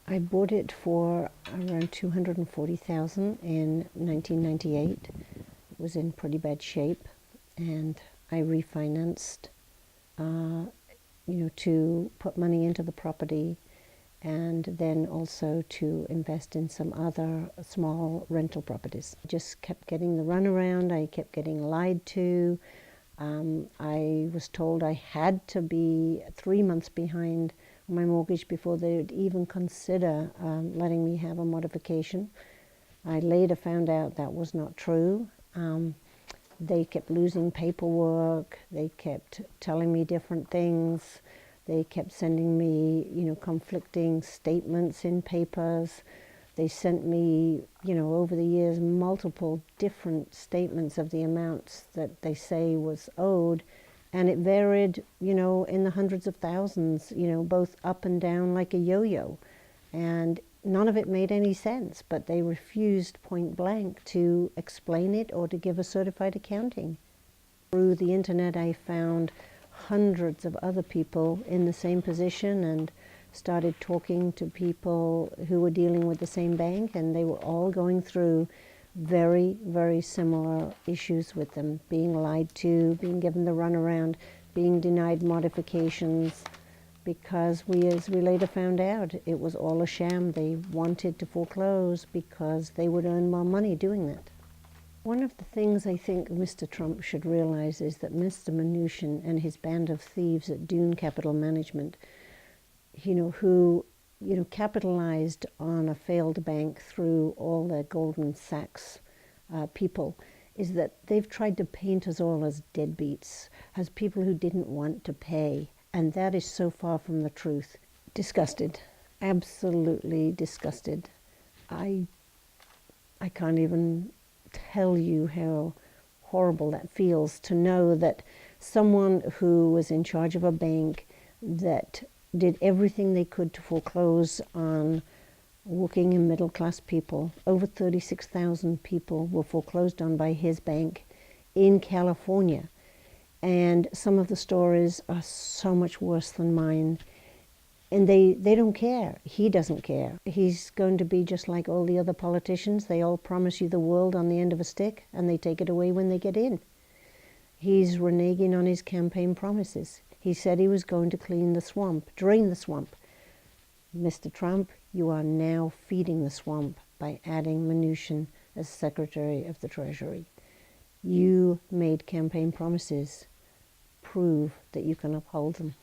I bought it for around $240,000 in 1998. It was in pretty bad shape, and I refinanced, to put money into the property, and then also to invest in some other small rental properties. I just kept getting the runaround. I kept getting lied to. I was told I had to be 3 months behind on my mortgage before they would even consider letting me have a modification. I later found out that was not true. They kept losing paperwork. They kept telling me different things. They kept sending me, conflicting statements in papers. They sent me, over the years, multiple different statements of the amounts that they say was owed. And it varied, in the hundreds of thousands, both up and down like a yo-yo. And none of it made any sense, but they refused point blank to explain it or to give a certified accounting. Through the internet, I found hundreds of other people in the same position and started talking to people who were dealing with the same bank, and they were all going through very, very similar issues with them, being lied to, being given the runaround, being denied modifications, because as we later found out, it was all a sham. They wanted to foreclose because they would earn more money doing that. One of the things I think Mr. Trump should realize is that Mr. Mnuchin and his band of thieves at Dune Capital Management, who capitalized on a failed bank through all their Goldman Sachs people, is that they've tried to paint us all as deadbeats, as people who didn't want to pay, and that is so far from the truth. Disgusted, absolutely disgusted. I can't even tell you how horrible that feels to know that someone who was in charge of a bank that did everything they could to foreclose on working and middle-class people. Over 36,000 people were foreclosed on by his bank in California. And some of the stories are so much worse than mine. And they don't care. He doesn't care. He's going to be just like all the other politicians. They all promise you the world on the end of a stick, and they take it away when they get in. He's reneging on his campaign promises. He said he was going to clean the swamp, drain the swamp. Mr. Trump, you are now feeding the swamp by adding Mnuchin as Secretary of the Treasury. You made campaign promises. Prove that you can uphold them.